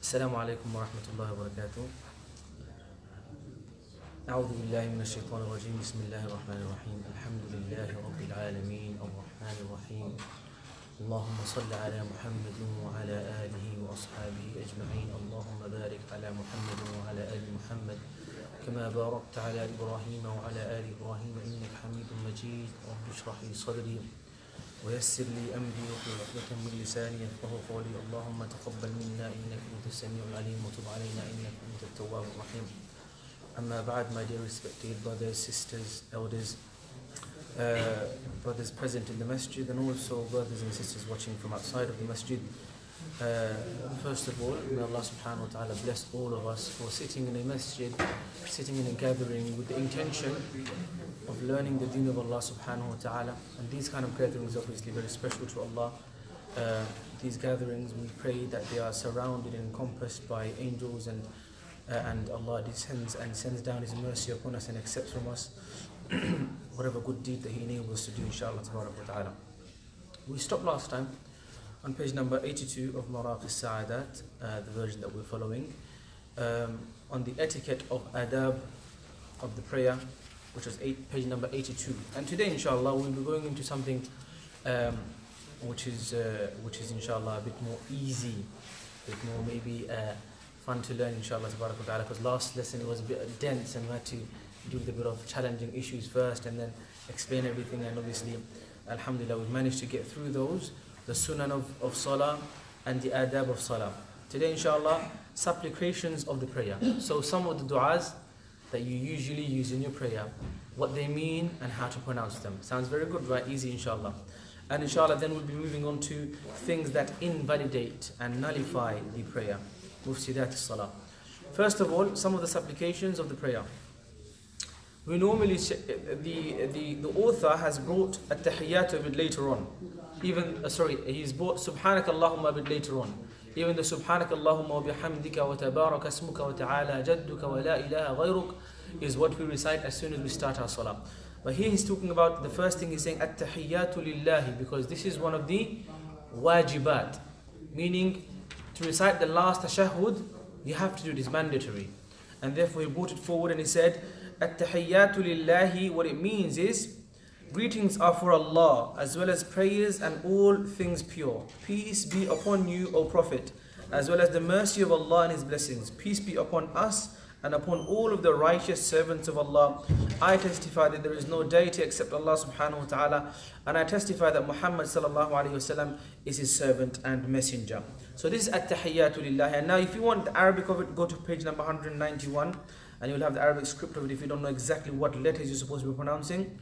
السلام عليكم ورحمة الله وبركاته. أعوذ بالله من الشيطان الرجيم. بسم الله الرحمن الرحيم. الحمد لله رب العالمين الرحمن الرحيم. اللهم صل على محمد وعلى آله وأصحابه أجمعين. اللهم بارك على محمد وعلى آل محمد كما باركت على إبراهيم وعلى آل إبراهيم إنك حميد مجيد. رب اشرح لي صدري ويسر لي أمري واحلل عقدة من لساني يفقهوا قولي. اللهم تقبل منا إنك أنت السميع العليم وتب علينا إنك أنت التواب الرحيم. Amma ba'd, my dear respected brothers, sisters, elders, brothers present in the masjid, and also brothers and sisters watching from outside of the masjid. First of all, may Allah subhanahu wa ta'ala bless all of us for sitting in a masjid, sitting in a gathering with the intention of learning the deen of Allah subhanahu wa ta'ala. And these kind of gatherings are obviously very special to Allah. These gatherings, we pray that they are surrounded and encompassed by angels, and Allah descends and sends down His mercy upon us and accepts from us whatever good deed that He enables us to do, inshallah ta'ala. We stopped last time on page number 82 of Maraq al-Sa'adat, the version that we're following, on the etiquette of adab of the prayer, which was page number 82. And today, inshallah, we'll be going into something which is inshallah a bit more easy, a bit more maybe fun to learn, inshallah ta'ala, because last lesson it was a bit dense and we had to deal with a bit of challenging issues first and then explain everything. And obviously, alhamdulillah, we've managed to get through those, the sunan of salah and the adab of salah. Today, inshallah, supplications of the prayer. So some of the du'as that you usually use in your prayer, what they mean and how to pronounce them. Sounds very good, right? Easy, inshallah. And inshallah, then we'll be moving on to things that invalidate and nullify the prayer. Mufsidat as-salah. First of all, some of the supplications of the prayer. We normally, the author has brought at-tahiyyat a bit later on. He's brought Subhanak Allahumma a bit later on. Even the Subhanak Allahumma wa bihamdika wa tabarak asmuka wa ta'ala jadduka wa la ilaha ghayruk is what we recite as soon as we start our salah. But here he's talking about the first thing, he's saying at-tahiyyatu lillahi, because this is one of the wajibat, meaning to recite the last tashahhud, you have to do it, it's mandatory. And therefore he brought it forward and he said, at-tahiyyatu lillahi, what it means is, greetings are for Allah, as well as prayers and all things pure. Peace be upon you, O Prophet, as well as the mercy of Allah and His blessings. Peace be upon us and upon all of the righteous servants of Allah. I testify that there is no deity except Allah subhanahu wa ta'ala, and I testify that Muhammad sallallahu alayhi wa sallam is his servant and messenger. So this is at-tahiyyatu lillahi. And now if you want the Arabic of it, go to page number 191 and you'll have the Arabic script of it if you don't know exactly what letters you're supposed to be pronouncing.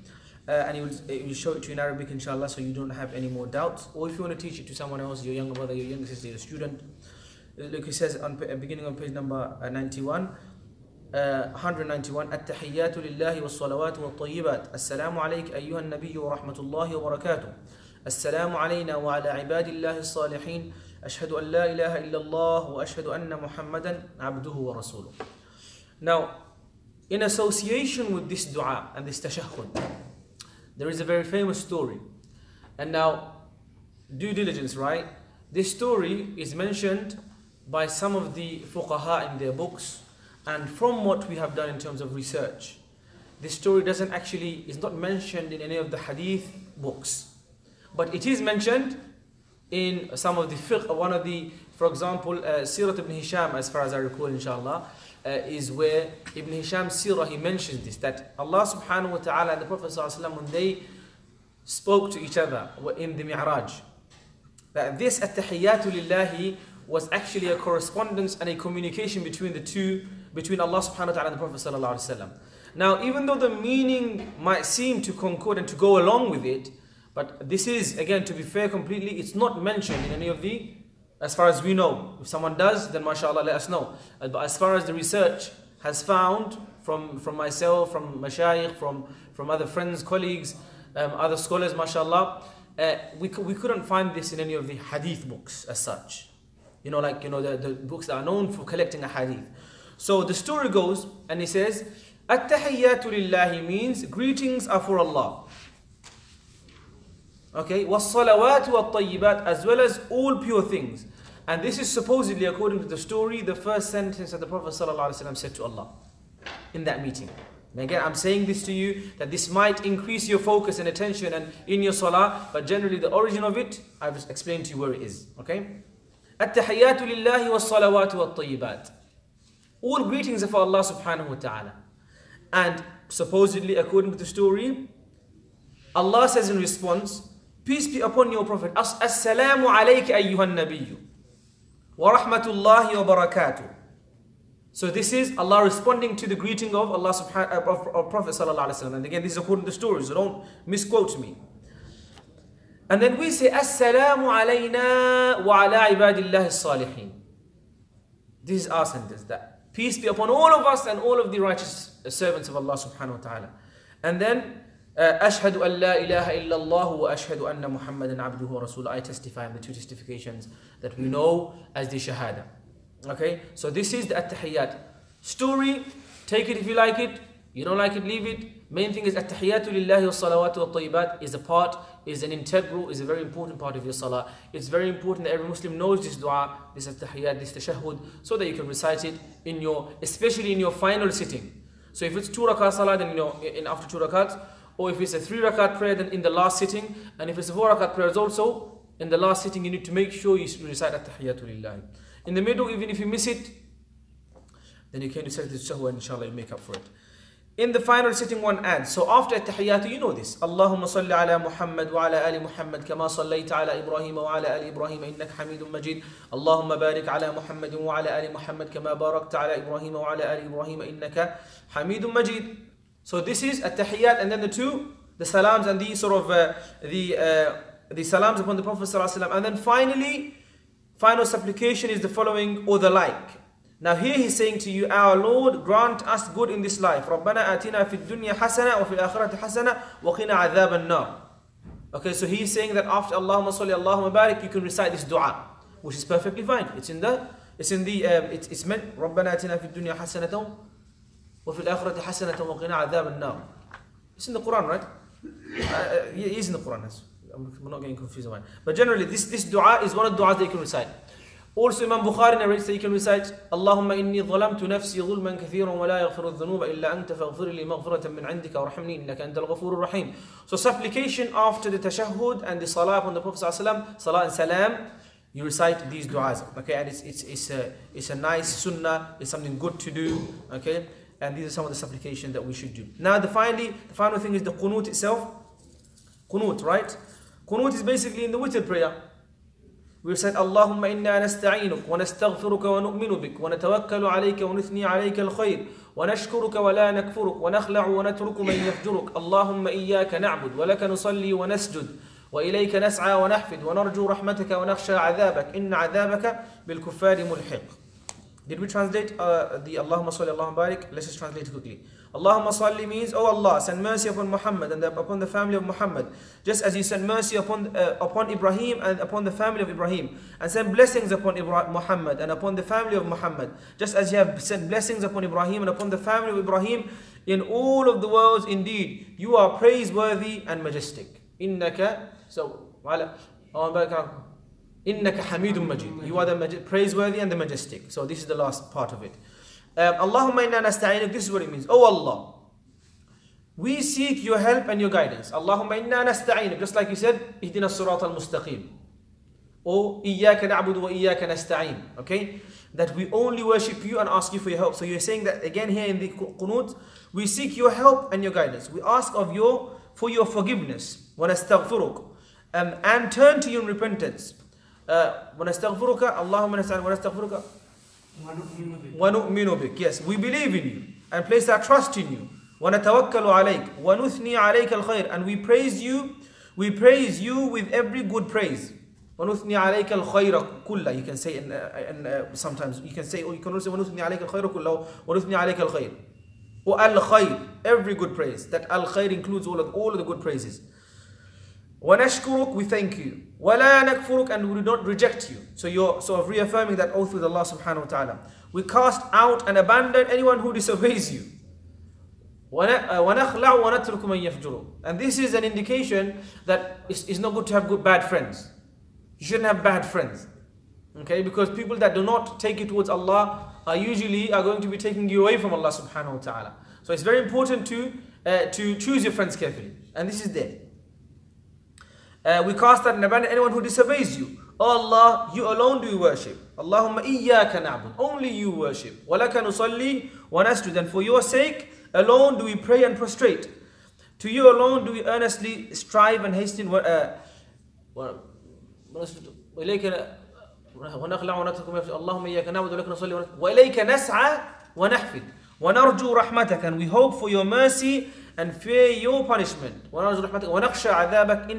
And it will show it to you in Arabic, inshallah, so you don't have any more doubts. Or if you want to teach it to someone else, your younger brother, your younger sister, your student. Look, it says on beginning on page number 91, 191, التحيات لله والصلوات والطيبات السلام عليك أيها النبي ورحمة الله وبركاته السلام علينا وعلى عباد الله الصالحين أشهد أن لا إله إلا الله وأشهد أن محمدا عبده ورسوله. Now, in association with this dua and this tashahhud, there is a very famous story. And now, due diligence, right? This story is mentioned by some of the fuqaha in their books. And from what we have done in terms of research, this story is not mentioned in any of the hadith books. But it is mentioned in some of the fiqh, for example, Sirat ibn Hisham, as far as I recall, inshallah, is where Ibn Hisham's Sirah, he mentions this, that Allah subhanahu wa ta'ala and the Prophet sallallahu alaihi wasallam, when they spoke to each other in the Mi'raj, that this at-tahiyyatu lillahi was actually a correspondence and a communication between the two, between Allah subhanahu wa ta'ala and the Prophet sallallahu alaihi wasallam. Now, even though the meaning might seem to concord and to go along with it, but this is, again, to be fair completely, it's not mentioned in any of the, as far as we know. If someone does, then mashallah, let us know. But as far as the research has found, from myself, from mashayikh, from other friends, colleagues, other scholars, mashallah, we couldn't find this in any of the hadith books as such. The books that are known for collecting a hadith. So the story goes, and it says, at-tahiyyatu lillahi means greetings are for Allah. Okay, was-salawatu wat-tayyibat, as well as all pure things. And this is supposedly, according to the story, the first sentence that the Prophet ﷺ said to Allah in that meeting. And again, I'm saying this to you, that this might increase your focus and attention and in your salah, but generally the origin of it, I've just explained to you where it is. Okay? التحيات لله والصلوات والطيبات. All greetings are for Allah subhanahu wa ta'ala. And supposedly, according to the story, Allah says in response, peace be upon your Prophet. Assalamu alayka ayyuhan nabiyyu. Wa rahmatullahi wa barakatuh. So this is Allah responding to the greeting of Allah of Prophet sallallahu alaihi wasallam. And again, this is according to the story, so don't misquote me. And then we say, Assalamu alayna wa ala ibadillahi salihin. This is our sentence, that peace be upon all of us and all of the righteous servants of Allah subhanahu wa ta'ala. And then, Ashhadu an la ilaha illallah wa ashhadu anna Muhammadan abduhu wa rasuluh. I testify in the two testifications that we know as the Shahada. Okay, so this is the At-Tahiyyat. Story, take it if you like it. You don't like it, leave it. Main thing is At-Tahiyyatu lillahi wa salawatu wa tayyibat is a part, is an integral, is a very important part of your salah. It's very important that every Muslim knows this dua, this At-Tahiyyat, this tashahhud, so that you can recite it in your, especially in your final sitting. So if it's 2 rakat salah, then in after 2 rakats, or if it's a 3 rakat prayer, then in the last sitting, and if it's a 4 rakat prayer also, in the last sitting, you need to make sure you recite At-Tahiyyatu lillahi. In the middle, even if you miss it, then you can recite the sahwa and inshallah you make up for it. In the final sitting, one adds. So after At-Tahiyyatu, you know this. Allahumma salli ala Muhammad wa ala ali Muhammad kama sallayta ala Ibrahim wa ala ali Ibrahim innaka Hamidun Majid. Allahumma barik ala Muhammad wa ala ali Muhammad kama barakta ala Ibrahim wa ala ali Ibrahim innaka Hamidun Majid. So this is At-Tahiyyat, and then the salams and the sort of the salams upon the Prophet sallallahu alaihi wasallam, and then final supplication is the following or the like. Now here he's saying to you, our Lord, grant us good in this life. رَبَّنَا آتِنَا فِي الدُّنْيَا حَسَنَةً وَفِي الْآخِرَةِ حَسَنَةً وَقِنَا عَذَابَ النَّارِ. Okay, so he's saying that after Allahumma salli, Allahumma barik, you can recite this dua, which is perfectly fine. It's meant, رَبَّنَا آتِنَا فِي الدُّنْيا حَسَنَةً وَفِي الْآخِرَةِ حَسَنَةً وَقِنَا عَذَابَ النَّارِ. It's in the Quran, right? It is in the Quran. I'm not getting confused about it. But generally, this dua is one of the du'as that you can recite. Also, Imam Bukhari narrates that you can recite, Allahumma inni dhalamtu nafsi dhulman kathiran wa la yaghfiru dhunuba illa anta faghfir li maghfiratan min indika warhamni innaka antal ghafurur rahim. So supplication after the tashahhud and the salah upon the Prophet ﷺ, salah and salam, you recite these du'as. Okay, and it's a nice sunnah, it's something good to do. Okay, and these are some of the supplications that we should do. Now the final thing is the qunut itself. Qunut, right? Qunut is basically in the witr prayer. We said, Allahumma inna nasta'inuk wa nastaghfiruka wa nu'minu bik wa natawakkalu alayka wa nuthni alayka al-khayr wa nashkuruka wa la nakfuruk wa nakhla'u wa natruku man yafjuruk. Allahumma iyyaka na'bud wa laka nusalli wa nasjud wa ilayka nas'a wa nahfid wa narju rahmataka wa nakhsha 'adhabak inna 'adhabaka bil kuffari mulhiq. Did we translate the Allahumma salli, Allahumma barik? Let's just translate it quickly. Allahumma salli means, oh Allah, send mercy upon Muhammad and upon the family of Muhammad, just as you send mercy upon Ibrahim and upon the family of Ibrahim, and send blessings upon Muhammad and upon the family of Muhammad, just as you have sent blessings upon Ibrahim and upon the family of Ibrahim in all of the worlds. Indeed, you are praiseworthy and majestic. Innaka, so, Innaka Hamidun Majid. You are the praiseworthy and the majestic. So this is the last part of it. Allahumma inna nasta'inuk. This is what it means. Oh Allah, we seek your help and your guidance. Allahumma inna nasta'inuk. Just like you said, ihdina as-sirat al-mustaqim. Or iyyaka na'budu wa iyyaka nasta'in. Okay? That we only worship you and ask you for your help. So you're saying that again here in the qunut, we seek your help and your guidance. We ask for your forgiveness. Wa nastaghfiruk. And turn to you in repentance. ونستغفرك اللهم نستعين ونستغفرك ونؤمن بك. Yes, we believe in you and place our trust in you. ونتوكل عليك ونثني عليك الخير. And we praise you with every good praise. ونثني عليك الخير كله. You can say and sometimes you can say, or you can also say ونثني عليك الخير كله ونثني عليك الخير. Or al-khayr, every good praise. That al-khayr includes all of the good praises. وَنَشْكُرُكَ, we thank you. وَلَا نَكْفُرُكَ, and we do not reject you. So you're sort of reaffirming that oath with Allah subhanahu wa ta'ala. We cast out and abandon anyone who disobeys you. وَنَخْلَعُ وَنَتْرُكُ مَنْ يَفْجُرُ. And this is an indication that it's not good to have bad friends. You shouldn't have bad friends. Okay, because people that do not take you towards Allah are usually going to be taking you away from Allah subhanahu wa ta'ala. So it's very important to choose your friends carefully. And this is there. We cast out and abandon anyone who disobeys you. Oh Allah, you alone do we worship. Allahumma iyyaka na'bud. Only you worship. Wa laka nusalli wa nasjud. And for your sake alone do we pray and prostrate. To you alone do we earnestly strive and hasten. اللهم إياك نعبد ولك نصلي وإليك نسعى ونحفد ونرجو رحمتك, and we hope for your mercy and fear your punishment. ونرجو رحمتك ونخشى عذابك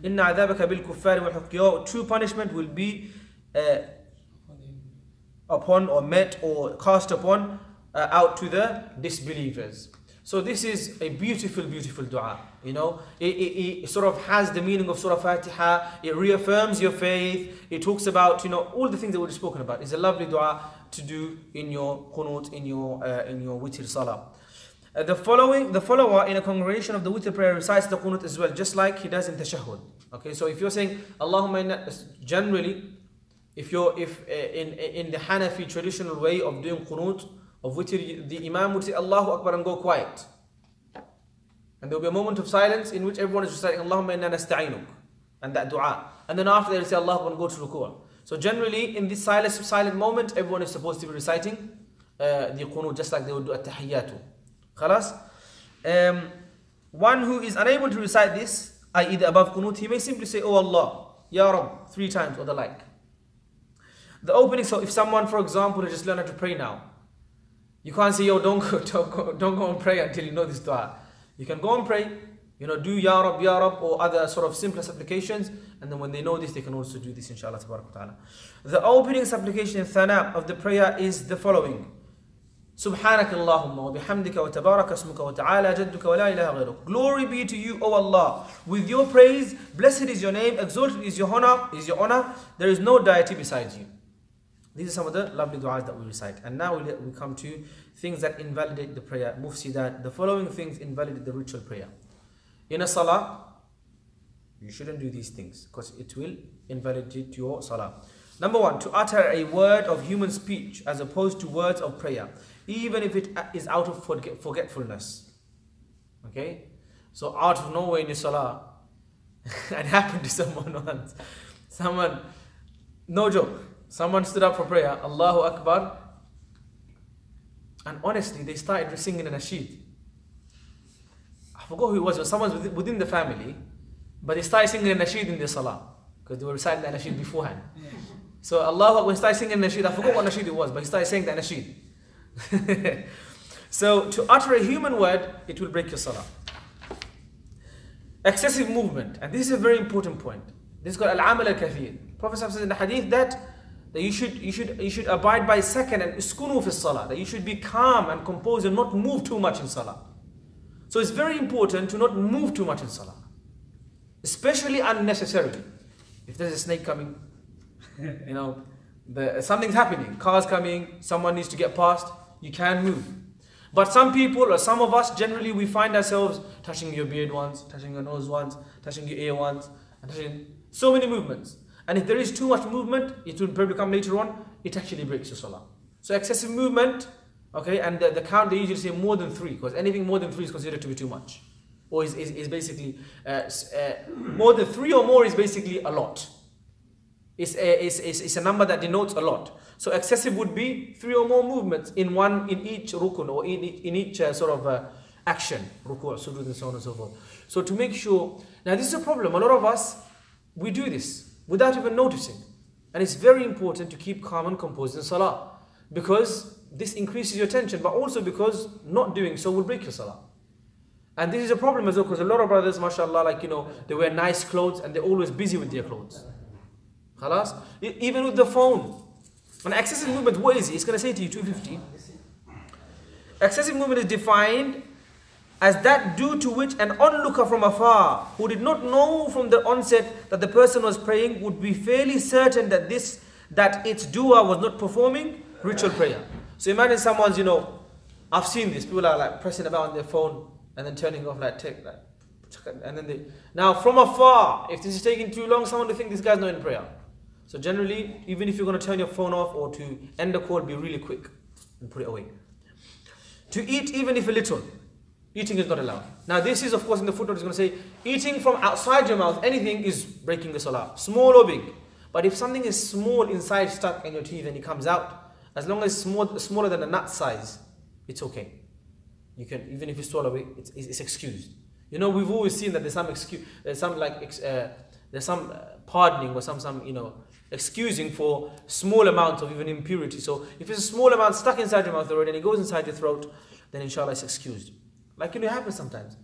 إن عذابك بالكفار والحق. Your true punishment will be upon or met or cast upon out to the disbelievers. So this is a beautiful, beautiful dua. You know, it sort of has the meaning of Surah Fatiha. It reaffirms your faith. It talks about, you know, all the things that we've spoken about. It's a lovely dua to do in your qunut, in your witr salah. The follower in a congregation of the witr prayer recites the qunut as well, just like he does in tashahhud. Okay, so if you're saying Allahumma inna, generally, if in the Hanafi traditional way of doing qunut of witr, the imam would say Allahu Akbar and go quiet. And there will be a moment of silence in which everyone is reciting Allahumma inna nasta'inuk, and that dua. And then after they will say Allahu Akbar and go to ruku'. So generally in this silent moment, everyone is supposed to be reciting the qunut just like they would do at tahiyyatu. Khalas? One who is unable to recite this, i.e. the above qunut, he may simply say, Oh Allah, Ya Rabb, 3 times or the like. The opening, so if someone, for example, has just learned how to pray now, you can't say, yo, don't go and pray until you know this dua. You can go and pray, you know, do Ya Rab, or other sort of simple supplications, and then when they know this, they can also do this, inshallah, tabarak wa ta'ala. The opening supplication in thana of the prayer is the following. Subhanak Allahumma wa bihamdika wa tabarak asmuka wa ta'ala jadduka wa la ilaha ghayruk. Glory be to you, O Allah. With your praise, blessed is your name, exalted is your honor. There is no deity besides you. These are some of the lovely du'as that we recite. And now we come to things that invalidate the prayer. Mufsidat. The following things invalidate the ritual prayer. In a salah, you shouldn't do these things because it will invalidate your salah. Number 1, to utter a word of human speech as opposed to words of prayer, even if it is out of forgetfulness. Okay? So out of nowhere in your salah, it happened to someone once. No joke. Someone stood up for prayer, Allahu Akbar, and honestly, they started singing a nasheed. I forgot who it was someone within the family, but they started singing a nasheed in their salah, because they were reciting that nasheed beforehand. So Allahu Akbar, when he started singing a nasheed, I forgot what nasheed it was, but he started saying that nasheed. So to utter a human word, it will break your salah. Excessive movement, and this is a very important point. This is called al-amal al-kathir. Prophet says in the hadith that you should abide by second and uskunu fi salah, that you should be calm and composed and not move too much in salah. So it's very important to not move too much in salah, especially unnecessarily. If there's a snake coming, you know, something's happening, cars coming, someone needs to get past, you can move. But some people, or some of us, generally we find ourselves touching your beard once, touching your nose once, touching your ear once, and touching so many movements. And if there is too much movement, it will probably come later on, it actually breaks your salah. So excessive movement, okay, and the count, they usually say more than 3, because anything more than 3 is considered to be too much. Or is basically, more than 3 or more is basically a lot. It's a number that denotes a lot. So excessive would be 3 or more movements in each rukun, or in each sort of action, ruku', sujood, and so on and so forth. So to make sure, now this is a problem, a lot of us, we do this without even noticing. And it's very important to keep calm and composed in salah, because this increases your tension, but also because not doing so will break your salah. And this is a problem as well, because a lot of brothers, mashallah, like, you know, they wear nice clothes and they're always busy with their clothes. Khalas? Even with the phone. When excessive movement, what is it? It's going to say to you 250. Excessive movement is defined as that due to which an onlooker from afar, who did not know from the onset that the person was praying, would be fairly certain that its doer was not performing ritual prayer. So imagine someone's, you know, I've seen this, people are like pressing about on their phone and then turning off, like take that, and then now from afar, if this is taking too long, someone will think this guy's not in prayer. So generally, even if you're going to turn your phone off or to end the call, be really quick and put it away. To eat, even if a little, eating is not allowed. Now this is, of course, in the footnote, it's going to say, eating from outside your mouth, anything is breaking the salah, small or big. But if something is small inside, stuck in your teeth and it comes out, as long as it's smaller than a nut size, it's okay. You can, even if you swallow it, it's excused. You know, we've always seen that there's some excuse, there's some pardoning or some excusing for small amounts of even impurity. So if it's a small amount stuck inside your mouth already and it goes inside your throat, then inshallah it's excused. Like it happens sometimes.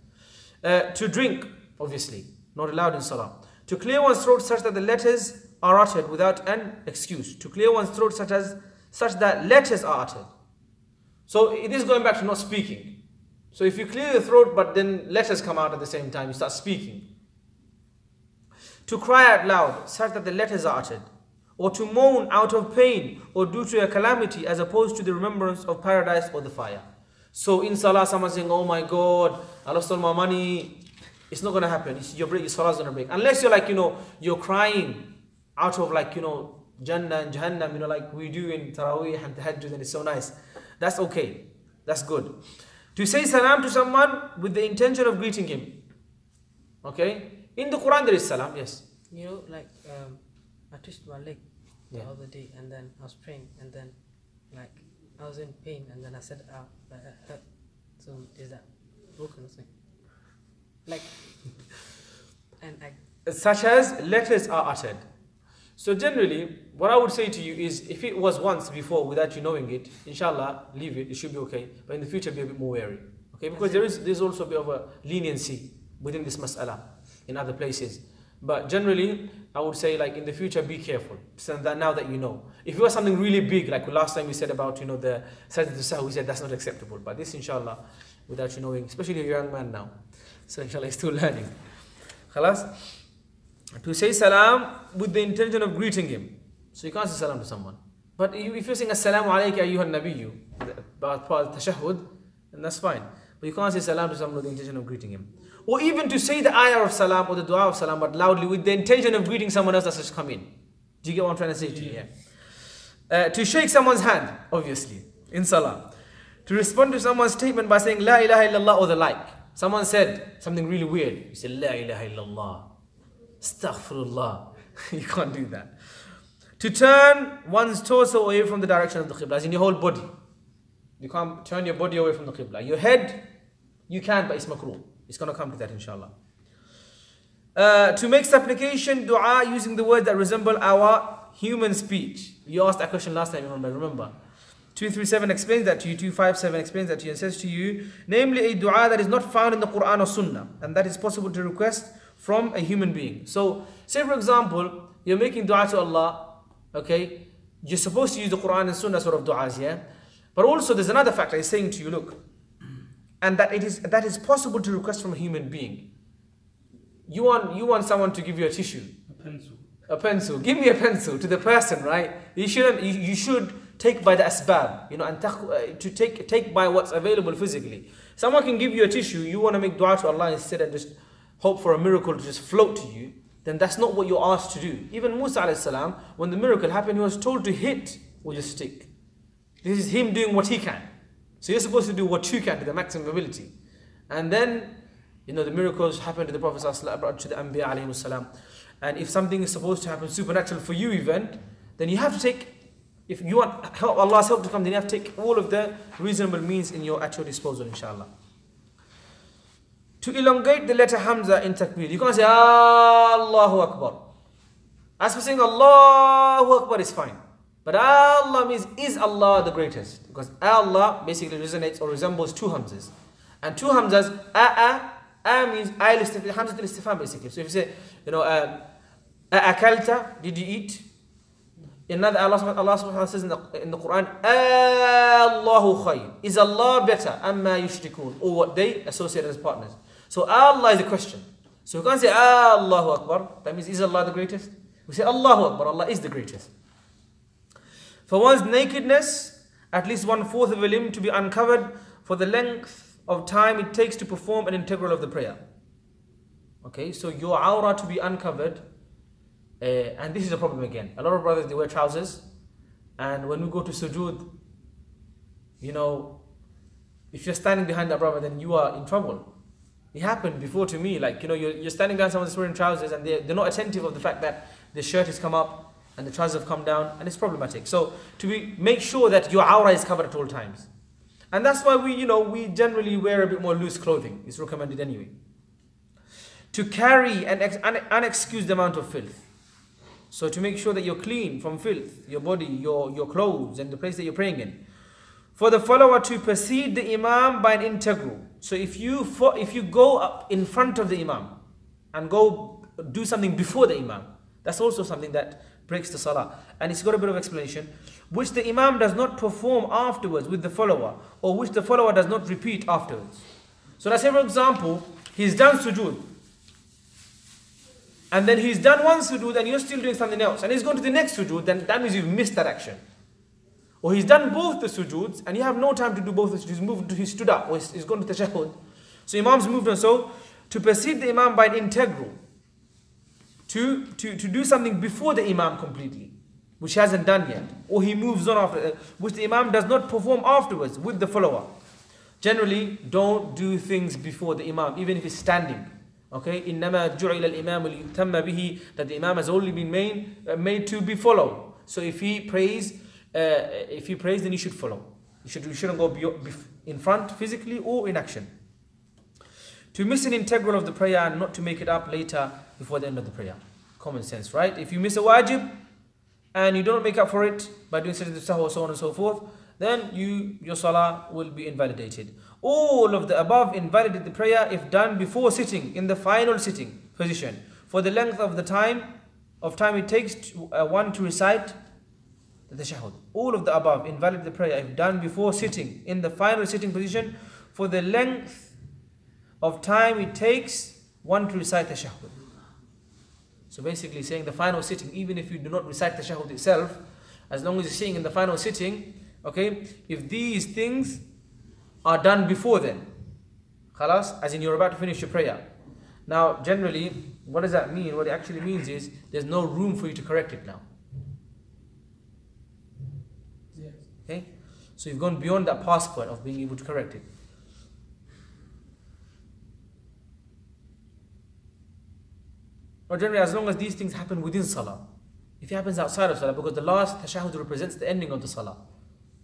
To drink, obviously, not allowed in salah. To clear one's throat such that the letters are uttered without an excuse. To clear one's throat such that letters are uttered. So it is going back to not speaking. So if you clear the throat but then letters come out at the same time, you start speaking. To cry out loud such that the letters are uttered. Or to moan out of pain or due to a calamity as opposed to the remembrance of paradise or the fire. So in salah, someone saying, oh my God, I lost all my money. It's not going to happen. Your salah is going to break. Unless you're like, you're crying out of like, Jannah and Jahannam, like we do in Taraweeh and Tahajjud, and it's so nice. That's okay. That's good. To say salam to someone with the intention of greeting him. Okay? In the Quran there is salam, yes. I twisted my leg the other day, and then I was praying, and then like I was in pain, and then I said that hurt. So is that broken or something? Like, and such as letters are uttered. So generally, what I would say to you is, if it was once before without you knowing it, inshallah, leave it. It should be okay. But in the future, be a bit more wary. Okay, because there's also a bit of a leniency within this mas'ala in other places. But generally, I would say, like, in the future, be careful. So that now that you know. If it was something really big, like last time we said about, the sajdat al-sahw, we said that's not acceptable. But this, inshallah, without you knowing, especially a young man now. So inshallah, he's still learning. Khalas? To say salam with the intention of greeting him. So you can't say salam to someone. But if you're saying assalamu alayka ayyuhan nabiyyu, part of tashahhud, then that's fine. But you can't say salam to someone with the intention of greeting him. Or even to say the ayah of salam or the dua of salam, but loudly with the intention of greeting someone else that's just come in. Do you get what I'm trying to say to you? Yeah. To shake someone's hand, obviously, in salah. To respond to someone's statement by saying la ilaha illallah or the like. Someone said something really weird. You say la ilaha illallah. Astaghfirullah. You can't do that. To turn one's torso away from the direction of the qibla, as in your whole body. You can't turn your body away from the qibla. Your head, you can, but it's makruh. It's going to come to that, inshallah. To make supplication, dua, using the words that resemble our human speech. You asked that question last time, remember. 237 explains that to you, 257 explains that to you, and says to you, namely a dua that is not found in the Quran or Sunnah, and that is possible to request from a human being. So, say for example, you're making dua to Allah, okay? You're supposed to use the Quran and Sunnah sort of du'as, yeah? But also there's another factor, he's saying to you, look, and that is possible to request from a human being. You want someone to give you a tissue. A pencil. Give me a pencil to the person, right? You should take by the asbab, and to take by what's available physically. Someone can give you a tissue, you want to make dua to Allah instead and just hope for a miracle to just float to you, then that's not what you're asked to do. Even Musa alayhi salam, when the miracle happened, he was told to hit with a stick. This is him doing what he can. So you're supposed to do what you can to the maximum ability. And then, the miracles happened to the Prophet ﷺ, to the Anbiya alayhi salam. And if something is supposed to happen supernatural for you even, then you have to take, if you want Allah's help to come, then you have to take all of the reasonable means at your disposal, inshallah. To elongate the letter Hamza in takbir. You can't say Allahu Akbar. As for saying Allahu Akbar is fine. But Allah means, is Allah the greatest? Because Allah basically resonates or resembles two Hamzas. And two Hamzas, a means Hamza al-istifham basically. So if you say, akalta, did you eat? Another, Allah subhanahu wa ta'ala says in the Quran, Allahu khayr. Is Allah better? Amma yushrikun. Or what they associate as partners. So Allah is a question. So you can't say Allahu Akbar. That means, is Allah the greatest? We say Allahu Akbar. Allah is the greatest. For one's nakedness, at least 1/4 of a limb to be uncovered for the length of time it takes to perform an integral of the prayer. Okay, so your aura to be uncovered And this is a problem again. A lot of brothers, they wear trousers, and when we go to sujood, you know, if you're standing behind that brother, then you are in trouble. It happened before to me, like, you know, you're standing behind someone that's wearing trousers, and they're not attentive of the fact that the shirt has come up and the trousers have come down, and it's problematic. So make sure that your awra is covered at all times. And that's why we generally wear a bit more loose clothing. It's recommended anyway. To carry an unexcused amount of filth. So to make sure that you're clean from filth, your body, your clothes, and the place that you're praying in. For the follower to precede the imam by an integral. So if you go up in front of the imam and go do something before the imam, that's also something that breaks the salah. And it's got a bit of explanation. Which the imam does not perform afterwards with the follower, or which the follower does not repeat afterwards. So let's say, for example, he's done sujood, and then he's done one sujood and you're still doing something else, and he's gone to the next sujood, then that means you've missed that action. Or he's done both the sujoods and you have no time to do both the sujoods. He stood up, or he's gone to tashahhud. So imam's moved on. So to precede the imam by an integral, to do something before the imam completely, which he hasn't done yet, or he moves on after, which the imam does not perform afterwards with the follower. Generally, don't do things before the imam, even if he's standing. Okay, إِنَّمَا جُعِلَ الْإِمَامُ لِيُتَمَّ بِهِ, that the imam has only been made to be followed. So if he prays, then you should follow. You shouldn't go in front physically or in action. To miss an integral of the prayer and not to make it up later before the end of the prayer. Common sense, right? If you miss a wajib and you don't make up for it by doing sajdat sahwa, so on and so forth, then your salah will be invalidated. All of the above invalidate the prayer if done before sitting in the final sitting position, for the length of the time it takes one to recite the tashahhud. All of the above invalidate the prayer if done before sitting in the final sitting position, for the length of time it takes one to recite the tashahhud. So basically saying the final sitting, even if you do not recite the tashahhud itself, as long as you're sitting in the final sitting, okay, if these things are done before then, khalas, as in you're about to finish your prayer. Now, generally, what does that mean? What it actually means is there's no room for you to correct it now. Yes. Okay, so you've gone beyond that pass point of being able to correct it. Or generally, as long as these things happen within salah. If it happens outside of salah, because the last tashahhud represents the ending of the salah.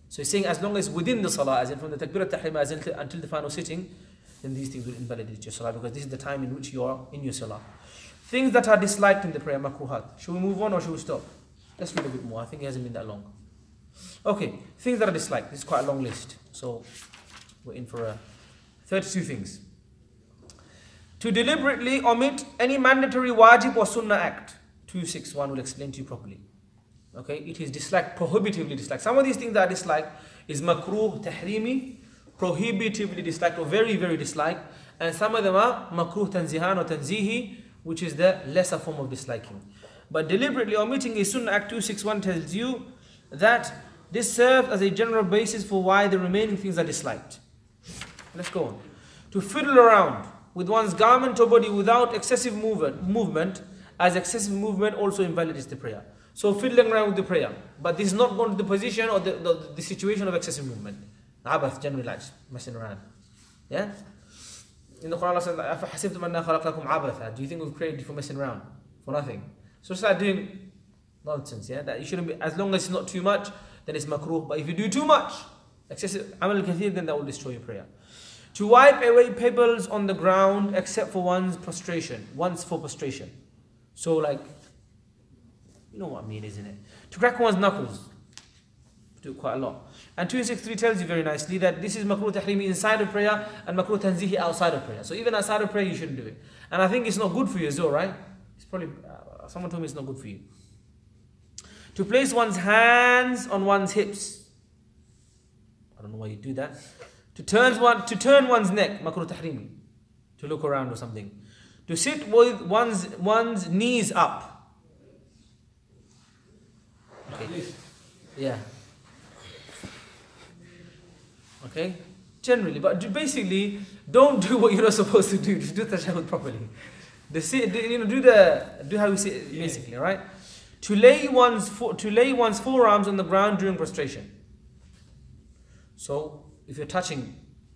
So he's saying as long as within the salah, as in from the takbir al-tahrim until the final sitting, then these things will invalidate your salah, because this is the time in which you are in your salah. Things that are disliked in the prayer, makruhat. Should we move on or should we stop? Let's read a bit more. I think it hasn't been that long. Okay, things that are disliked. This is quite a long list. So we're in for 32 things. To deliberately omit any mandatory wajib or sunnah act. 261 will explain to you properly. Okay, it is disliked, prohibitively disliked. Some of these things that are disliked is makruh, tahrimi, prohibitively disliked or very, very disliked. And some of them are makruh tanzihan or tanzihi, which is the lesser form of disliking. But deliberately omitting a sunnah act, 261 tells you that this serves as a general basis for why the remaining things are disliked. Let's go on. To fiddle around with one's garment or body without excessive movement, as excessive movement also invalidates the prayer. So fiddling around with the prayer, but this is not going to the position or the situation of excessive movement. Abath, generally like messing around. Yeah? In the Quran Allah says, أَفَحَسِبْتُمْ أَنَّا خَلَقْنَاكُمْ عَبَثًا. Do you think we've created you for messing around? For nothing. So start doing nonsense, yeah? That you shouldn't be, as long as it's not too much, then it's makruh. But if you do too much, excessive amal kathir, then that will destroy your prayer. To wipe away pebbles on the ground except for once for prostration. So like, you know what I mean, isn't it? To crack one's knuckles. Do it quite a lot. And 263 tells you very nicely that this is makruh tahrimi inside of prayer and makruh tanzihi outside of prayer. So even outside of prayer you shouldn't do it. And I think it's not good for you as well, right? It's probably, someone told me it's not good for you. To place one's hands on one's hips. I don't know why you do that. To turn one's neck, makruh tahrimi. To look around or something. To sit with one's knees up. Okay. Yeah. Okay? Generally, but basically, don't do what you're not supposed to do. Just do tashahhud properly. Do how we say it, basically, right? To lay one's forearms on the ground during prostration. So if you're touching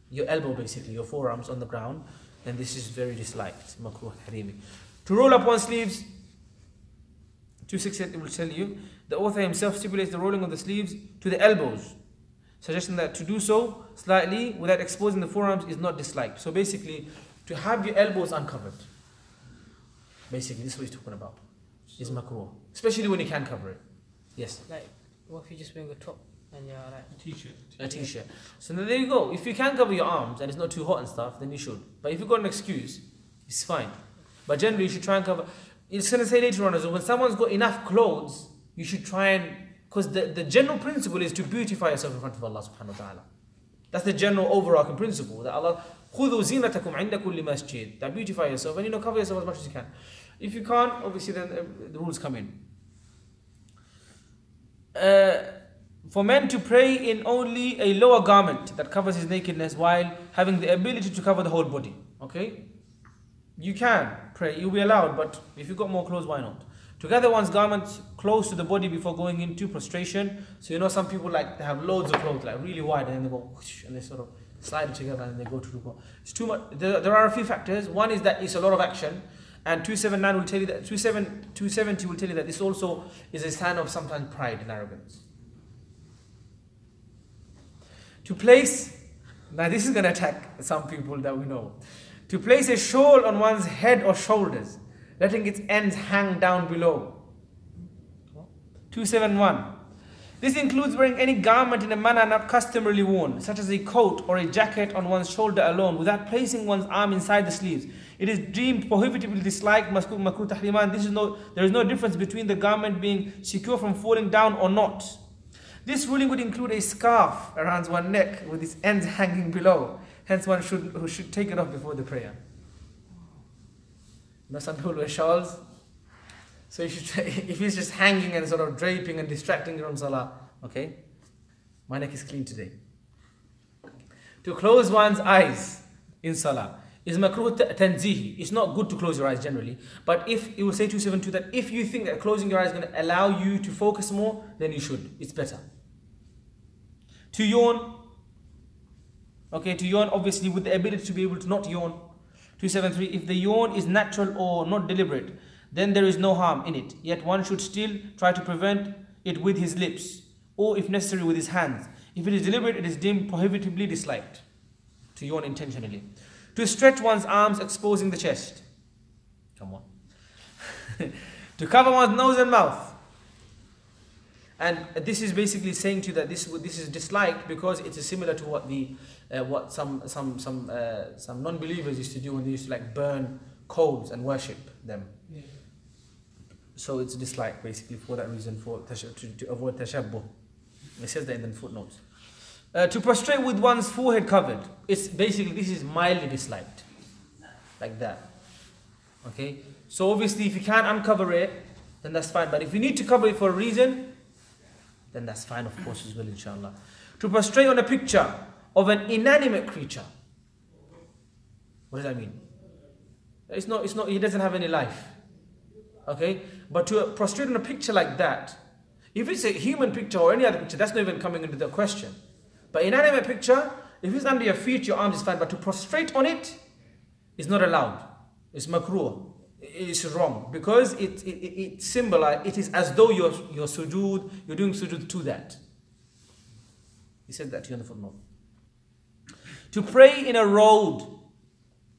your elbow, basically your forearms on the ground, then this is very disliked. Makruh harimi. To roll up one's sleeves. 268 will tell you the author himself stipulates the rolling of the sleeves to the elbows, suggesting that to do so slightly without exposing the forearms is not disliked. So basically, to have your elbows uncovered. Basically, this is what he's talking about. Is makruh, especially when you can cover it. Yes. Like, what if you just wearing a top and you're like a t-shirt? So then there you go. If you can cover your arms and it's not too hot and stuff, then you should. But if you've got an excuse, it's fine. But generally, you should try and cover. It's going to say later on as well, when someone's got enough clothes, you should try and, because the general principle is to beautify yourself in front of Allah subhanahu wa ta'ala. That's the general overarching principle. That Allah, خُذُوا زِينَتَكُمْ عِنْدَ كُلِّ مَسْجِدٍ. That beautify yourself and cover yourself as much as you can. If you can't, obviously then the rules come in. For men to pray in only a lower garment that covers his nakedness while having the ability to cover the whole body. Okay? You can pray, you'll be allowed, but if you've got more clothes, why not? To gather one's garments close to the body before going into prostration. So some people like they have loads of clothes, like really wide, and then they go whoosh, and they sort of slide it together and they go to ruku. It's too much. There are a few factors. One is that it's a lot of action, and 279 will tell you that 270 will tell you that this also is a sign of sometimes pride and arrogance. To place, now this is going to attack some people that we know. To place a shawl on one's head or shoulders, letting its ends hang down below. 271. This includes wearing any garment in a manner not customarily worn, such as a coat or a jacket on one's shoulder alone, without placing one's arm inside the sleeves. It is deemed prohibitively disliked, makruh tahriman. There is no difference between the garment being secure from falling down or not. This ruling would include a scarf around one's neck with its ends hanging below. Hence, one should take it off before the prayer. Some people wear shawls. So if it's just hanging and sort of draping and distracting you from salah, okay, my neck is clean today. To close one's eyes in salah is makruh tanzihi. It's not good to close your eyes generally, but if it will say 272 that if you think that closing your eyes is going to allow you to focus more, then you should. It's better. To yawn. Okay, to yawn obviously with the ability to be able to not yawn. 273. If the yawn is natural or not deliberate, then there is no harm in it. Yet one should still try to prevent it with his lips, or if necessary with his hands. If it is deliberate, it is deemed prohibitively disliked. To yawn intentionally. To stretch one's arms, exposing the chest. Come on. To cover one's nose and mouth. And this is basically saying to you that this is disliked because it is similar to what some non-believers used to do when they used to like burn coals and worship them. Yeah. So it's disliked basically for that reason, to avoid tashabbuh. It says that in the footnotes. To prostrate with one's forehead covered. It's basically, this is mildly disliked. Like that. Okay? So obviously if you can't uncover it, then that's fine. But if you need to cover it for a reason, then that's fine of course as well, inshallah. To prostrate on a picture of an inanimate creature. What does that mean? It's not, he doesn't have any life. Okay? But to prostrate on a picture like that, if it's a human picture or any other picture, that's not even coming into the question. But inanimate picture, if it's under your feet, your arms is fine. But to prostrate on it is not allowed. It's makruh. It's wrong. Because it symbolizes, it is as though you're sujood, you're doing sujood to that. He says that to you on the footnote. To pray in a road.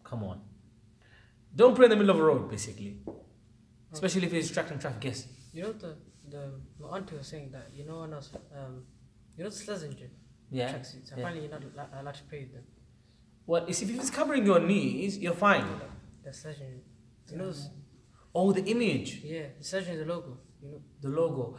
Come on. Don't pray in the middle of a road, basically. Especially if it's distracting traffic, yes. You know my auntie was saying that, when I was, the Slazenger tracksuits, apparently you're not allowed to pray with them. Well, if it's covering your knees, you're fine. The Slazenger. Oh, the image. Yeah, the Slazenger is the logo. The logo.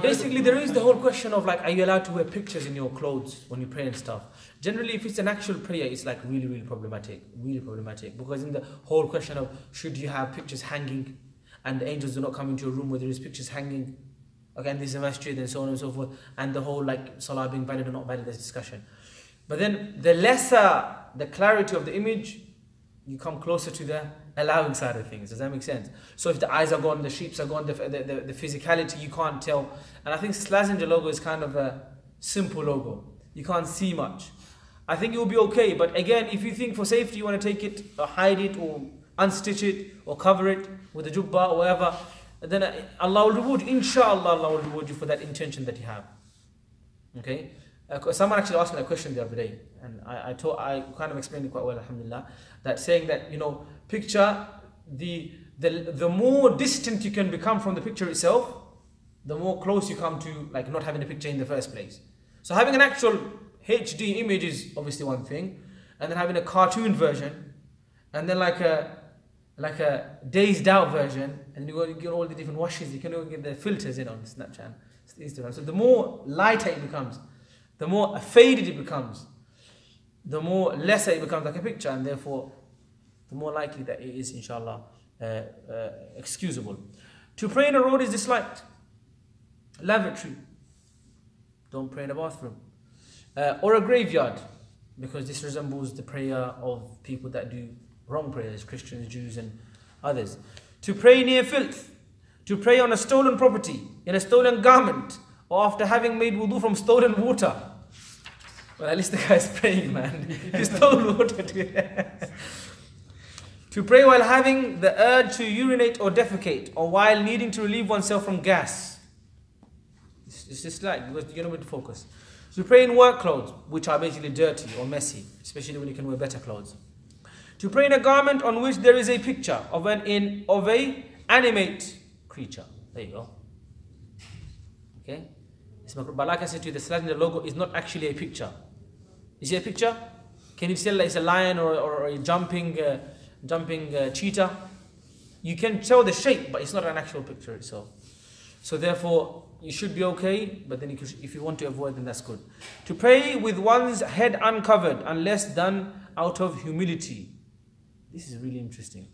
Basically, there is the whole question of like, are you allowed to wear pictures in your clothes when you pray and stuff? Generally, if it's an actual prayer, it's like really, really problematic. Really problematic. Because in the whole question of should you have pictures hanging and the angels do not come into your room where there is pictures hanging. Again, this is a masjid and so on and so forth. And the whole like salah being valid or not valid, there's discussion. But then the lesser the clarity of the image, you come closer to the allowing side of things. Does that make sense? So if the eyes are gone, the shapes are gone, the physicality, you can't tell. And I think Slazenger logo is kind of a simple logo. You can't see much. I think it will be okay. But again, if you think for safety, you want to take it or hide it or unstitch it or cover it with a jubba or whatever, then Allah will reward you. Inshallah, Allah will reward you for that intention that you have. Okay? Someone actually asked me that question the other day, and I kind of explained it quite well, alhamdulillah, that saying that, picture, the more distant you can become from the picture itself, the more close you come to like not having a picture in the first place. So having an actual HD image is obviously one thing, and then having a cartoon version, and then like a dazed out version, and you get all the different washes, you can even get the filters in on Snapchat, Instagram. So the more lighter it becomes, the more faded it becomes, the more lesser it becomes like a picture, and therefore the more likely that it is, inshallah, excusable. To pray in a road is disliked. Lavatory, don't pray in a bathroom. Or a graveyard, because this resembles the prayer of people that do wrong prayers, Christians, Jews and others. To pray near filth, to pray on a stolen property, in a stolen garment, or after having made wudu from stolen water. Well, at least the guy's praying, man. He stole water to pray while having the urge to urinate or defecate, or while needing to relieve oneself from gas. It's just like, because you don't need to focus. To pray in work clothes, which are basically dirty or messy, especially when you can wear better clothes. To pray in a garment on which there is a picture of an animate creature. There you go. Okay? But like I said to you, the Slazenger logo is not actually a picture. Is it a picture? Can you tell that it's a lion or a jumping cheetah? You can tell the shape, but it's not an actual picture itself. So therefore, you should be okay, but then if you want to avoid, then that's good. To pray with one's head uncovered, unless done out of humility. This is really interesting.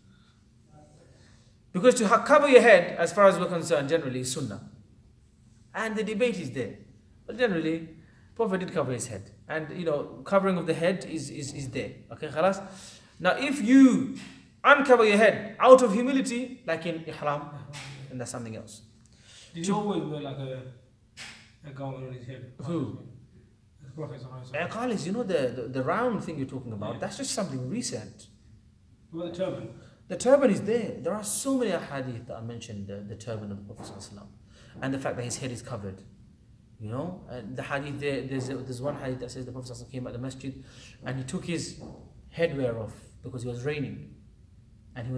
Because to cover your head, as far as we're concerned, generally is sunnah. And the debate is there. But generally, Prophet did cover his head. And, covering of the head is there. Okay, khalas? Now, if you uncover your head out of humility, like in ihram, then that's something else. Did you always wear like a garment on his head? Who? The Prophet. Khalis, the round thing you're talking about, that's just something recent. What about the turban? The turban is there. There are so many hadith that I mentioned the turban of the Prophet ﷺ, and the fact that his head is covered. And the hadith there's one hadith that says the Prophet ﷺ came at the masjid and he took his headwear off because it was raining, and he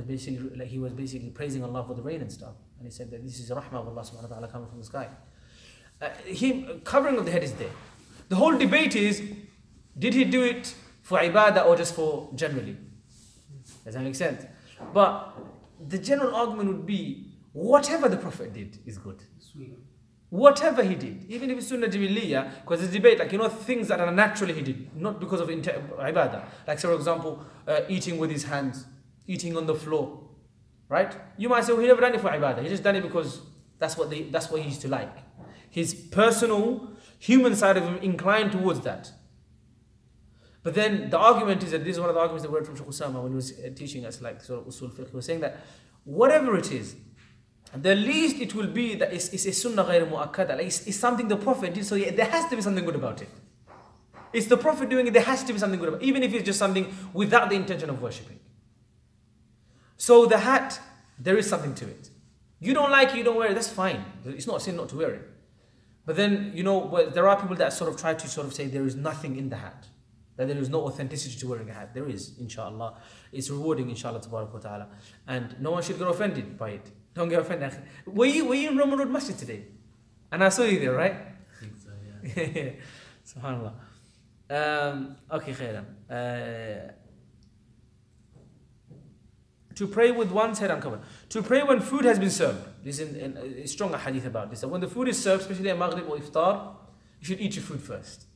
was basically praising Allah for the rain and stuff, and he said that this is rahmah of Allah subhanahu wa ta'ala coming from the sky. Covering of the head is there. The whole debate is, did he do it for ibadah or just for generally? Does that make sense? But the general argument would be, whatever the Prophet did is good. Sweet. Whatever he did, even if it's sunnah jibiliyah, because there's debate, things that are naturally he did, not because of ibadah. Like, say, for example, eating with his hands, eating on the floor, right? You might say, well, he never done it for ibadah. He just done it because that's what he used to like. His personal, human side of him inclined towards that. But then the argument is that this is one of the arguments that we heard from Shaykh Usama when he was teaching us sort of usul fiqh. He was saying that whatever it is, the least it will be that it's a sunnah ghayr mu'akkada. It's something the Prophet did, so there has to be something good about it. It's the Prophet doing it, there has to be something good about it, even if it's just something without the intention of worshipping. So the hat, there is something to it. You don't like it, you don't wear it, that's fine. It's not a sin not to wear it. But then, there are people that sort of try to say there is nothing in the hat, that there is no authenticity to wearing a hat. There is, inshallah. It's rewarding, inshallah, tabarak wa ta'ala. And no one should get offended by it. Don't get offended. Were you in Roman Road Masjid today? And I saw you there, right? I think so, yeah. SubhanAllah. Okay, khairan. To pray with one's head uncovered. To pray when food has been served. This is a stronger hadith about this. So when the food is served, especially at Maghrib or Iftar, you should eat your food first.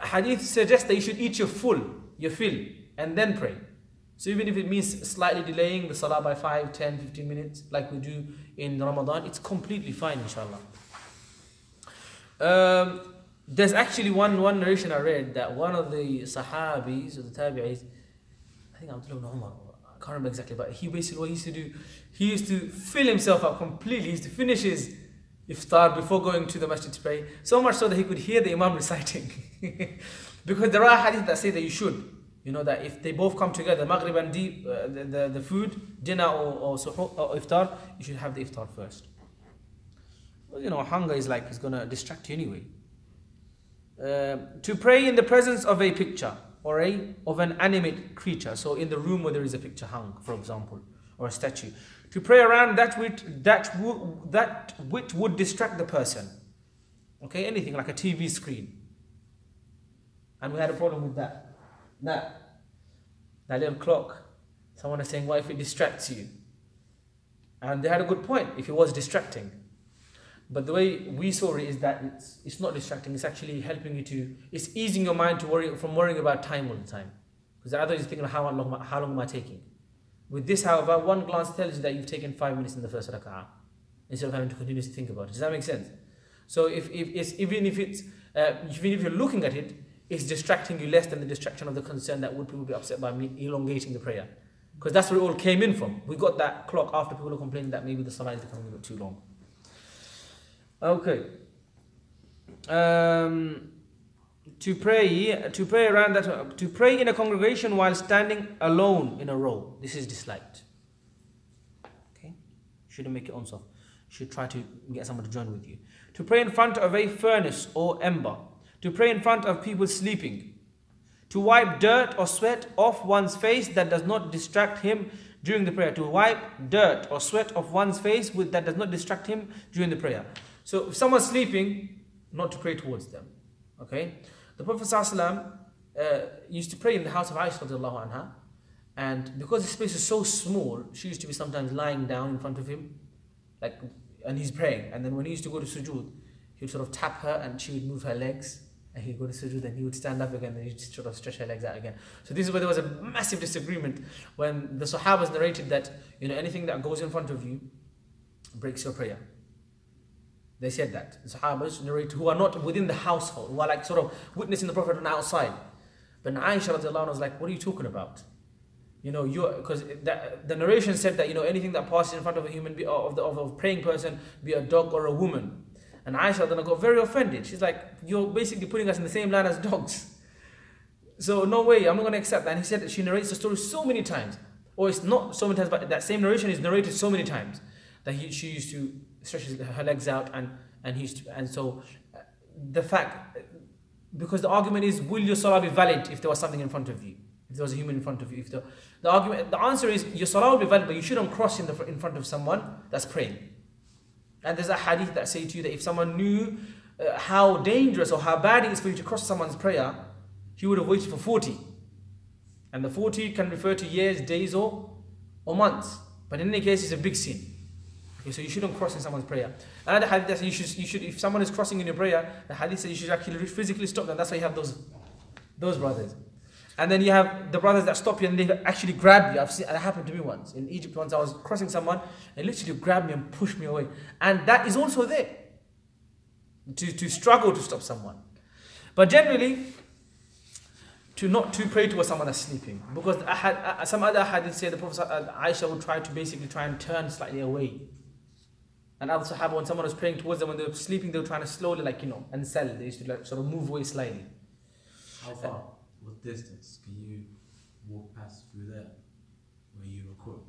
Hadith suggests that you should eat your fill, and then pray. So even if it means slightly delaying the Salah by 5, 10, 15 minutes, like we do in Ramadan, it's completely fine, inshallah. There's actually one narration I read that one of the Sahabis or the Tabi'is I think Abdullah ibn Umar, I can't remember exactly, but he basically, what he used to do, he used to fill himself up completely. He used to finish his iftar before going to the masjid to pray, so much so that he could hear the imam reciting. Because there are hadith that say that you should, you know, that if they both come together, maghrib and the food, dinner or iftar, you should have the iftar first. Well, you know, hunger is like, it's going to distract you anyway. To pray in the presence of a picture or of an animate creature, so in the room where there is a picture hung, for example, or a statue, to pray around that which would distract the person. Okay, anything like a TV screen. And we had a problem with that. That little clock. Someone is saying, what if it distracts you? And they had a good point, if it was distracting. But the way we saw it is that it's not distracting, it's actually helping you to, it's easing your mind to from worrying about time all the time. Because the other is thinking, how long am I taking? With this, however, one glance tells you that you've taken 5 minutes in the first rak'ah, instead of having to continuously think about it. Does that make sense? So even if you're looking at it, it's distracting you less than the distraction of the concern that would people be upset by me elongating the prayer. Because that's where it all came in from. We got that clock after people were complaining that maybe the salah is becoming a bit too long. Okay. To pray in a congregation while standing alone in a row. This is disliked. Okay? Shouldn't make it on yourself. Should try to get someone to join with you. To pray in front of a furnace or ember. To pray in front of people sleeping. To wipe dirt or sweat off one's face that does not distract him during the prayer. To wipe dirt or sweat off one's face that does not distract him during the prayer. So if someone's sleeping, not to pray towards them. Okay? The Prophet ﷺ used to pray in the house of Aisha radiallahu anha, and because the space is so small, she used to be sometimes lying down in front of him, and he's praying. And then when he used to go to sujood, he would sort of tap her and she would move her legs, and he'd go to sujood and he would stand up again and he'd sort of stretch her legs out again. So this is where there was a massive disagreement when the Sahabas narrated that, you know, anything that goes in front of you breaks your prayer. They said that. The Sahabas narrate who are not within the household, who are like sort of witnessing the Prophet on outside. But Aisha radiallahu anha was like, what are you talking about? You know, because the narration said that, you know, anything that passes in front of a human being, of a praying person, be a dog or a woman. And Aisha radiallahu anha got very offended. She's like, you're basically putting us in the same line as dogs. So no way, I'm not going to accept that. And he said that she narrates the story so many times. Or it's not so many times, but that same narration is narrated so many times that she used to stretch her legs out, and so the fact, because the argument is, will your salah be valid if there was something in front of you, if there was a human in front of you? If the answer is your salah will be valid, but you shouldn't cross in front of someone that's praying. And there's a hadith that say to you that if someone knew how dangerous or how bad it is for you to cross someone's prayer, he would have waited for 40. And the 40 can refer to years, days, or months. But in any case, it's a big sin. Okay, so you shouldn't cross in someone's prayer. Another hadith that says you should, if someone is crossing in your prayer, the hadith says you should actually physically stop them. That's why you have those brothers. And then you have the brothers that stop you and they actually grab you. I've seen that happened to me once. In Egypt once I was crossing someone and literally grabbed me and pushed me away. And that is also there. To struggle to stop someone. But generally, not to pray towards someone that's sleeping. Because some other hadith say the Prophet Aisha would try and turn slightly away. And other Sahaba, when someone was praying towards them, when they were sleeping, they were trying to slowly, and sell. They used to sort of move away slightly. How far? What distance can you walk past through there where you record?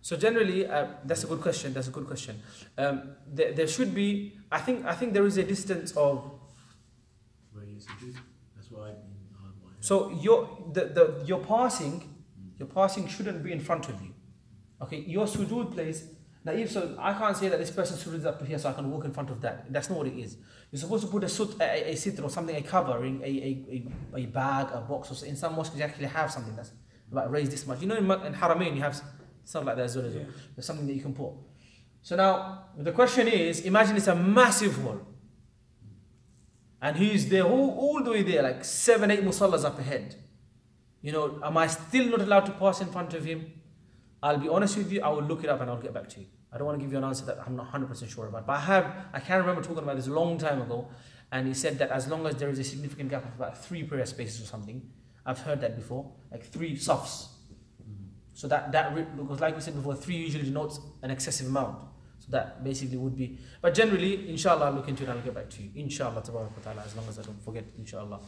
So generally, that's a good question. There should be. I think there is a distance of. Where you sujood. That's what I mean. So your passing shouldn't be in front of you. Okay, your sujood place. Now, I can't say that this person sujood up here, so I can walk in front of that. That's not what it is. You're supposed to put a sitr or something, a covering, a bag, a box, or in some mosques you actually have something that's about raised this much. You know, in Haramain you have something like that as well. There's something that you can put. So now the question is, imagine it's a massive wall, and he's there all the way there, like 7-8 musallas up ahead. You know, am I still not allowed to pass in front of him? I'll be honest with you, I will look it up and I'll get back to you. I don't want to give you an answer that I'm not 100% sure about. But I can't remember talking about this a long time ago. And he said that as long as there is a significant gap of about 3 prayer spaces or something, I've heard that before, like 3 safs. So because like we said before, 3 usually denotes an excessive amount. So that basically would be. But generally, inshallah, I'll look into it and I'll get back to you. Inshallah, tabarak wa ta'ala, as long as I don't forget, inshallah.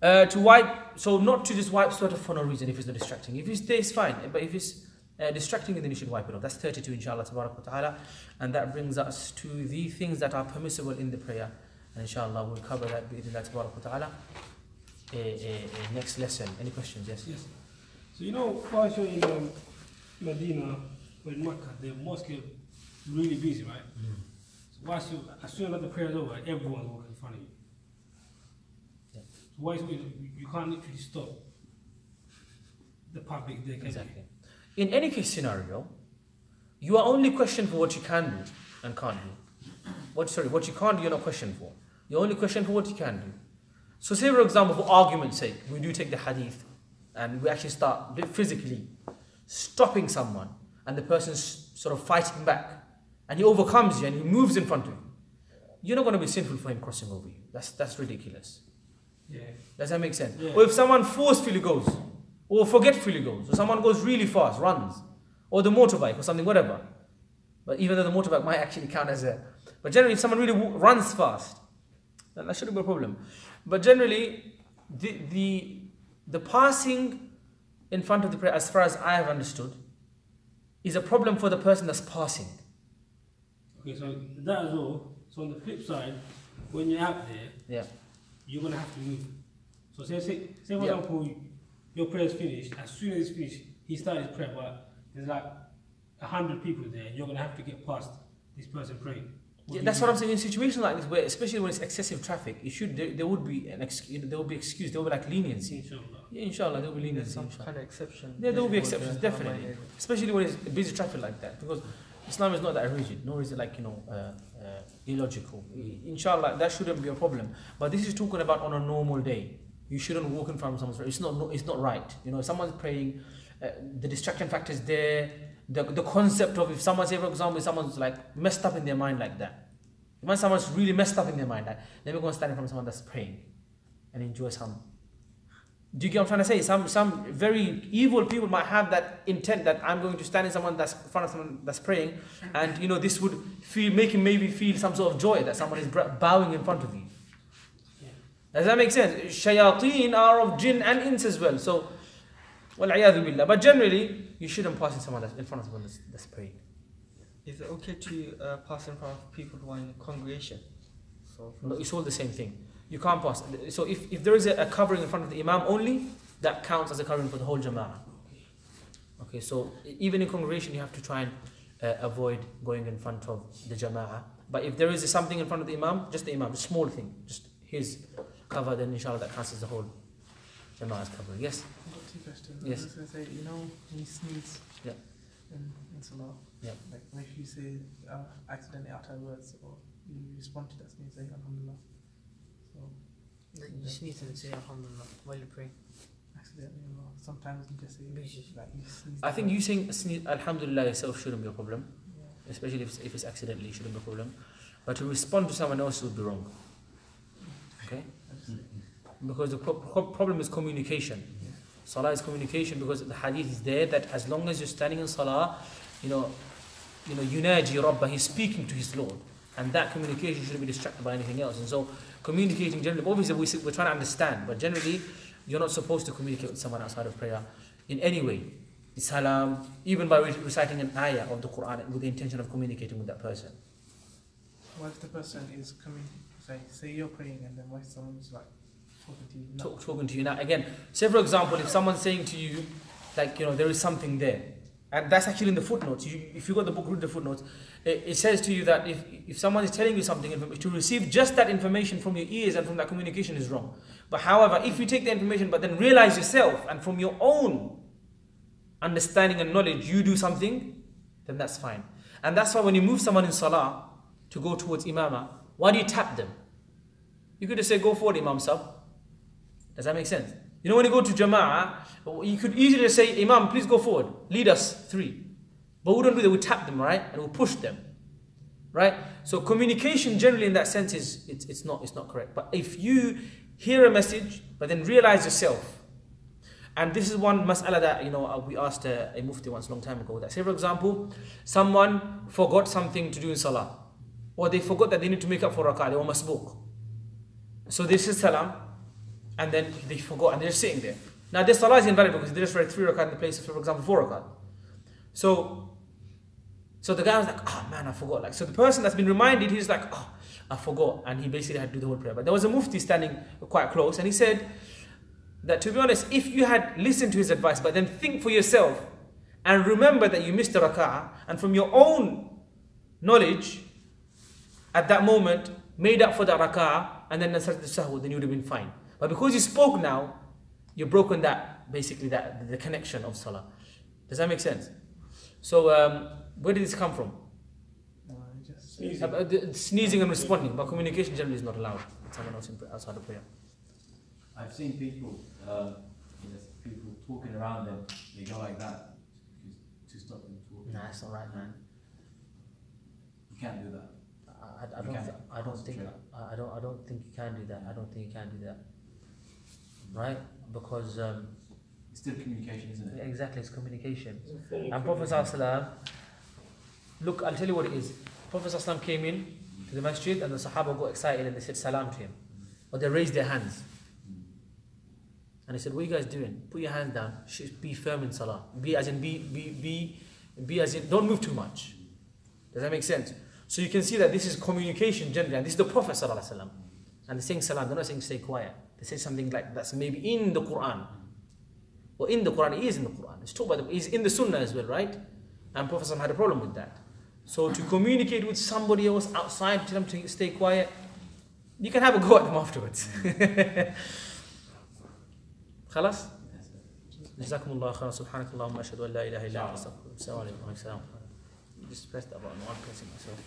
To wipe, so not to just wipe sweat off for no reason if it's not distracting. If it's there, it's fine. But if it's distracting, then you should wipe it off. That's 32, inshallah, tabarak wa ta'ala. And that brings us to the things that are permissible in the prayer. And inshallah, we'll cover that with that tabarak wa ta'ala. Next lesson. Any questions? Yes? Yes. So you know, whilst you're in Medina or in Mecca, the mosque is really busy, right? So whilst you, as soon as the prayer is over, everyone's walking in front of you. Yeah. So why is it, you can't literally stop the public there, can Exactly. In any case scenario, you are only questioned for what you can do and can't do. What you can't do, you're not questioned for. You're only questioned for what you can do. So say for example, for argument's sake, we do take the hadith and we actually start physically stopping someone and the person's sort of fighting back and he overcomes you and he moves in front of you. You're not going to be sinful for him crossing over you. That's ridiculous. Yeah. Does that make sense? Yeah. Or if someone forcefully goes, or forgetfully goes, or someone goes really fast, runs, or the motorbike or something, whatever. But even though the motorbike might actually count as a... But generally, if someone really runs fast, then that shouldn't be a problem. But generally, the passing in front of the prayer, as far as I have understood, is a problem for the person that's passing. Okay, so that as well. So on the flip side, when you're out there, Yeah. you're gonna have to move. So say for example, your prayer's finished. As soon as it's finished, he started his prayer, but there's like 100 people there. You're gonna have to get past this person praying. Yeah, that's what I'm saying. In situations like this, where especially when it's excessive traffic, there would be an excuse. There would be excuse. There would be like leniency. Inshallah. Yeah, inshallah, there will be There's leniency. some Inshallah. kind of exception. Yeah, there will be for the exceptions, definitely. Harman area. Especially when it's busy traffic like that, because Islam is not that rigid, nor is it like illogical. Inshallah, that shouldn't be a problem. But this is talking about on a normal day. You shouldn't walk in front of someone's prayer. It's not right. If someone's praying, the distraction factor is there. The concept of if someone, say for example, someone's like messed up in their mind like that. When someone's really messed up in their mind, like, let me go and stand in front of someone that's praying and enjoy some. Do you get what I'm trying to say? Some very evil people might have that intent that I'm going to stand in front of someone that's praying, and this would make him maybe feel some sort of joy that someone is bowing in front of you. Yeah. Does that make sense? Shayateen are of jinn and ins as well. So, wal-'iyadhu billah. But generally, you shouldn't pass in front of someone that's praying. Is it okay to pass in front of people who are in the congregation? So No, it's all the same thing. You can't pass. So if there is a covering in front of the imam only, that counts as a covering for the whole jama'ah. Okay, so even in congregation, you have to try and avoid going in front of the jama'ah. But if there is something in front of the imam, a small thing, just his cover, then inshallah that counts as the whole jama'ah's covering. Yes? I've got 2 questions. Yes. I was going to say, when you sneeze Yeah. in Salah, Yeah. like if you say accidentally utter words or you respond to that sneeze saying Alhamdulillah. So, you sneeze and say Alhamdulillah while you pray. accidentally or sometimes you just say, like you sneeze. I think you saying Alhamdulillah yourself shouldn't be a problem, Yeah. especially if it's accidentally, shouldn't be a problem. But to respond to someone else would be wrong. Okay? Because the problem is communication. Salah is communication, because the hadith is there that as long as you're standing in Salah, yunaji Rabbah, he's speaking to his Lord. And that communication shouldn't be distracted by anything else. And so communicating generally, obviously we're trying to understand, but generally you're not supposed to communicate with someone outside of prayer in any way. Salam, even by reciting an ayah of the Quran with the intention of communicating with that person. What if the person is coming, say you're praying and then what if someone's like talking to you? Talking to you now. Again, say for example, if someone's saying to you, there is something there, and that's actually in the footnotes. If you got the book, read the footnotes. It says to you that if someone is telling you something, to receive just that information from your ears and from that communication is wrong. But however, if you take the information but then realize yourself and from your own understanding and knowledge you do something, then that's fine. And that's why when you move someone in Salah to go towards Imamah, why do you tap them? You could just say, go forward, Imam Sab. Does that make sense? When you go to Jama'ah, you could easily just say, Imam, please go forward, lead us 3. But we don't do that, we tap them, right? And we push them, right? So communication generally in that sense it's not correct. But if you hear a message, but then realize yourself, And this is one mas'ala that, we asked a mufti once a long time ago. That say, for example, someone forgot something to do in salah, or they forgot that they need to make up for rak'ah, they were masbuq. So they said salam, and then they forgot, and they're just sitting there. Now their salah is invalid because they just read 3 rak'ah in the place of, for example, 4 rak'ah. So the guy was like, oh man, I forgot. So the person that's been reminded, he's like, oh, I forgot. And he basically had to do the whole prayer. But there was a mufti standing quite close, and he said that, to be honest, if you had listened to his advice, but then think for yourself and remember that you missed a rak'ah, and from your own knowledge at that moment made up for that rak'ah, and then Nasrat al-Sahw, then you would have been fine. But because you spoke now, you've broken the connection of salah. Does that make sense? So where did this come from? Sneezing and responding, but communication generally is not allowed. Someone else outside of prayer. I've seen people, people talking around them, they go like that to stop them talking. Nah, that's not right, man. You can't do that. I don't think you can do that. I don't think you can do that. Right? Because it's still communication, isn't it? Exactly, it's communication. And Prophet ﷺ, look, I'll tell you what it is. Prophet ﷺ came in to the masjid, and the Sahaba got excited and they said salam to him. Or they raised their hands. And he said, what are you guys doing? Put your hands down. Be firm in salah. Be as in, don't move too much. Does that make sense? So you can see that this is communication generally. And this is the Prophet ﷺ. And they're saying salam. They're not saying stay quiet. They say something like that's maybe in the Quran. Or in the Quran, it is in the Quran. It's talked about, it's in the Sunnah as well, right? And Prophet ﷺ had a problem with that. So to communicate with somebody else outside, tell them to stay quiet, you can have a go at them afterwards. خلاص؟ جزاكم الله خيرا سبحانك اللهم أشهد أن لا إله إلا أنت أستغفرك. السلام عليكم. Just press that button. I'm pressing myself.